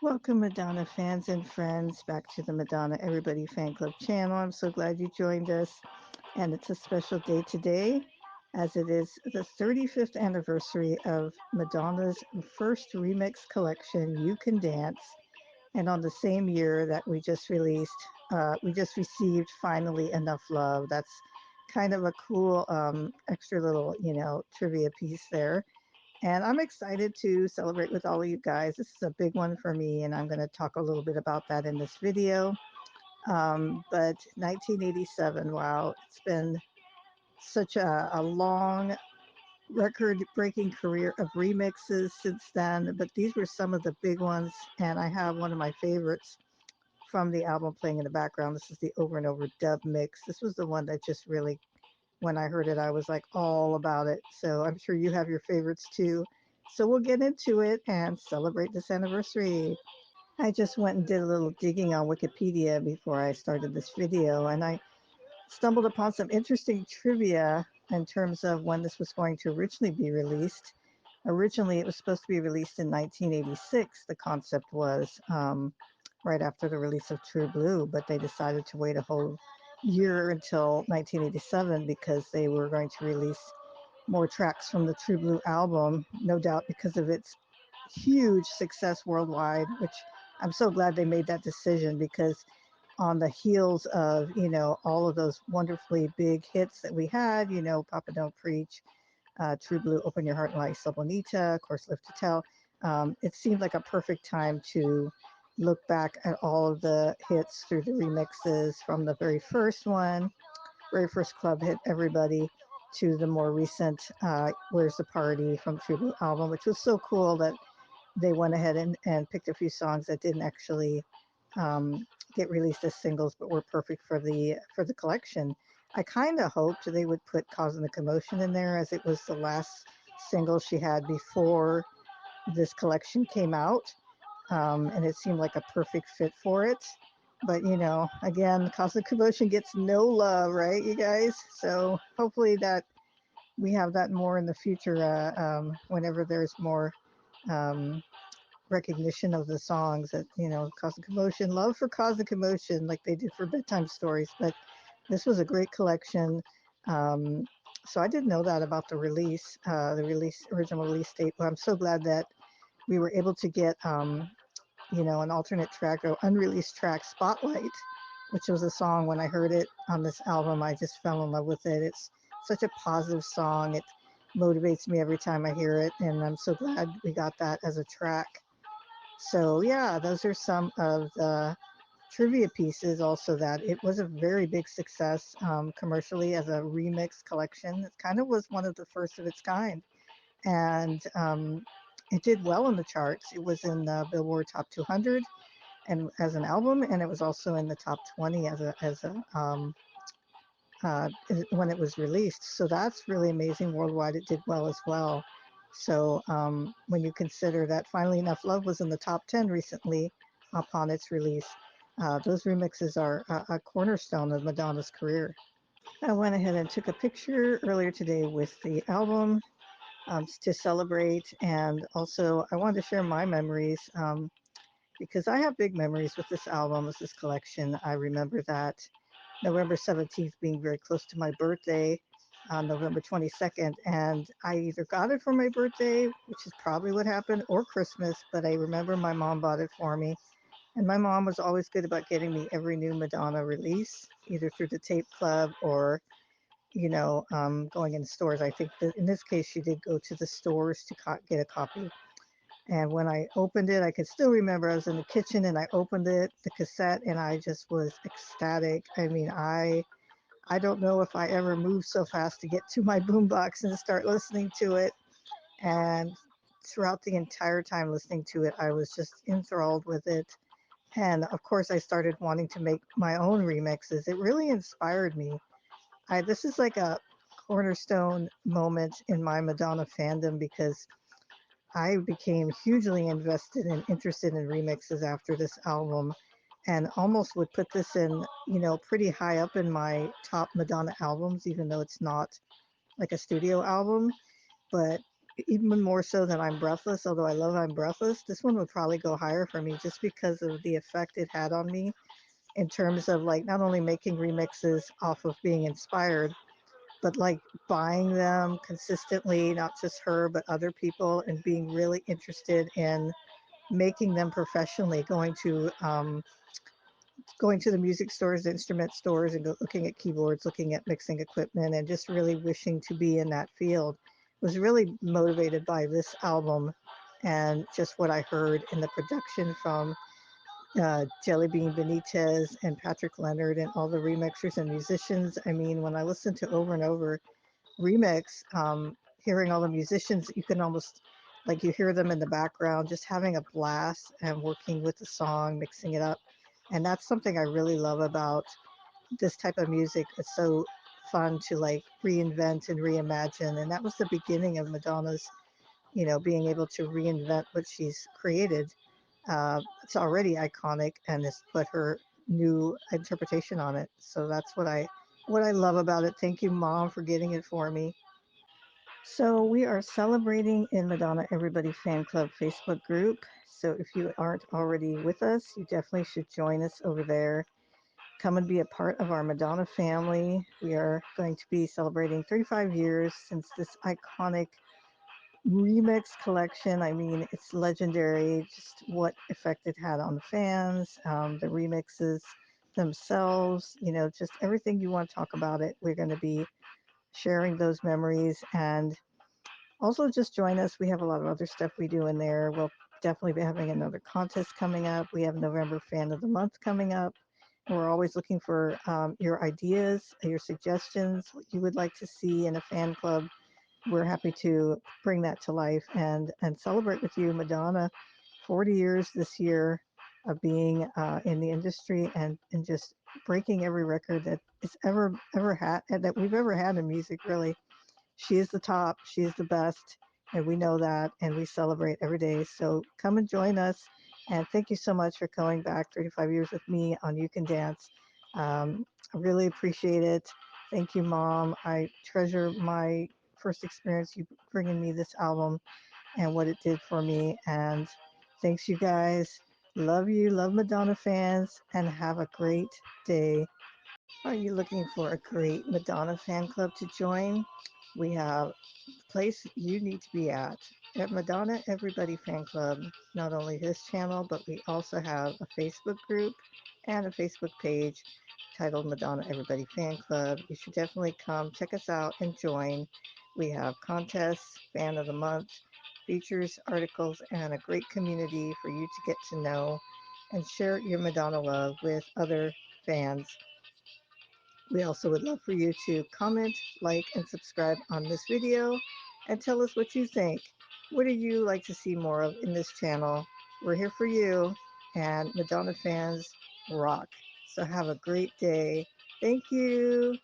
Welcome, Madonna fans and friends, back to the Madonna Everybody Fan Club channel. I'm so glad you joined us, and it's a special day today as it is the 35th anniversary of Madonna's first remix collection, You Can Dance. And on the same year that we just received Finally Enough Love. That's kind of a cool extra little, trivia piece there. And I'm excited to celebrate with all of you guys. This is a big one for me, and I'm going to talk a little bit about that in this video. But 1987, wow, it's been such a long record breaking career of remixes since then. But these were some of the big ones, and I have one of my favorites from the album playing in the background. This is the Over and Over dub mix. This was the one that just really, when I heard it, I was like all about it. So I'm sure you have your favorites too. So we'll get into it and celebrate this anniversary. I just went and did a little digging on Wikipedia before I started this video, and I stumbled upon some interesting trivia in terms of when this was going to originally be released. Originally, it was supposed to be released in 1986. The concept was right after the release of True Blue, but they decided to wait a whole year until 1987 because they were going to release more tracks from the True Blue album, no doubt because of its huge success worldwide, which I'm so glad they made that decision because on the heels of, all of those wonderfully big hits that we had, Papa Don't Preach, True Blue, Open Your Heart and Like So Bonita, of course, Live to Tell. It seemed like a perfect time to look back at all of the hits through the remixes from the very first club hit, Everybody, to the more recent Where's the Party from True Blue album, which was so cool that they went ahead and picked a few songs that didn't actually um, get released as singles, but were perfect for the collection. I kind of hoped they would put "Causing the Commotion" in there, as it was the last single she had before this collection came out, and it seemed like a perfect fit for it. But again, "Causing the Commotion" gets no love, right, you guys? So hopefully that we have that more in the future, whenever there's more um, recognition of the songs that cause a commotion, love for cause a commotion like they did for bedtime stories. But this was a great collection. um, so I didn't know that about the original release date, but I'm so glad that we were able to get an alternate track or unreleased track, Spotlight, which was a song. When I heard it on this album, I just fell in love with it. It's such a positive song. It motivates me every time I hear it, and I'm so glad we got that as a track. So yeah, those are some of the trivia pieces. Also, that it was a very big success commercially as a remix collection. It kind of was one of the first of its kind, and it did well in the charts. It was in the Billboard Top 200 and as an album, and it was also in the top 20 uh, when it was released. So that's really amazing. Worldwide, it did well as well. So when you consider that Finally Enough Love was in the top 10 recently upon its release, those remixes are a cornerstone of Madonna's career. I went ahead and took a picture earlier today with the album to celebrate, and also I wanted to share my memories because I have big memories with this album, with this collection. I remember that November 17th being very close to my birthday on November 22nd. And I either got it for my birthday, which is probably what happened, or Christmas, but I remember my mom bought it for me. And my mom was always good about getting me every new Madonna release, either through the tape club or, going in stores. I think that in this case, she did go to the stores to get a copy. And when I opened it, I could still remember I was in the kitchen and I opened it, the cassette, and I just was ecstatic. I mean, I don't know if I ever moved so fast to get to my boombox and start listening to it. And throughout the entire time listening to it, I was just enthralled with it. And of course, I started wanting to make my own remixes. It really inspired me. This is like a cornerstone moment in my Madonna fandom because I became hugely invested and interested in remixes after this album, and almost would put this in, pretty high up in my top Madonna albums, even though it's not like a studio album. But even more so than I'm Breathless, although I love I'm Breathless. This one would probably go higher for me just because of the effect it had on me in terms of like not only making remixes off of being inspired, but like buying them consistently, not just her, but other people, and being really interested in making them professionally, going to the music stores, the instrument stores, and looking at keyboards, looking at mixing equipment, and just really wishing to be in that field. Was really motivated by this album and just what I heard in the production from Jelly Bean Benitez and Patrick Leonard and all the remixers and musicians. I mean, when I listened to Over and Over remix, hearing all the musicians, you can almost like you hear them in the background, just having a blast and working with the song, mixing it up. And that's something I really love about this type of music. It's so fun to like reinvent and reimagine. And that was the beginning of Madonna's, being able to reinvent what she's created. It's already iconic and has put her new interpretation on it. So that's what I love about it. Thank you, Mom, for getting it for me. So we are celebrating in Madonna Everybody Fan Club Facebook group. So if you aren't already with us, you definitely should join us over there. Come and be a part of our Madonna family. We are going to be celebrating 35 years since this iconic remix collection. I mean, it's legendary, just what effect it had on the fans, the remixes themselves, just everything you want to talk about it. We're going to be sharing those memories and also just join us. We have a lot of other stuff we do in there. We'll definitely be having another contest coming up. We have November Fan of the Month coming up. We're always looking for your ideas, your suggestions, what you would like to see in a fan club. We're happy to bring that to life and celebrate with you, Madonna. 40 years this year of being in the industry and just breaking every record that is ever had that we've ever had in music. Really, she is the top. She is the best, and we know that, and we celebrate every day. So come and join us, and thank you so much for going back 35 years with me on You Can Dance. I really appreciate it. Thank you, Mom. I treasure my first experience, you bringing me this album and what it did for me. And thanks, you guys. Love you, love Madonna fans, and have a great day. Are you looking for a great Madonna fan club to join? We have the place you need to be at Madonna Everybody Fan Club. Not only this channel, but we also have a Facebook group and a Facebook page titled Madonna Everybody Fan Club. You should definitely come check us out and join. We have contests, fan of the month, features, articles, and a great community for you to get to know and share your Madonna love with other fans. We also would love for you to comment, like, and subscribe on this video and tell us what you think. What do you like to see more of in this channel? We're here for you, and Madonna fans rock. So have a great day. Thank you.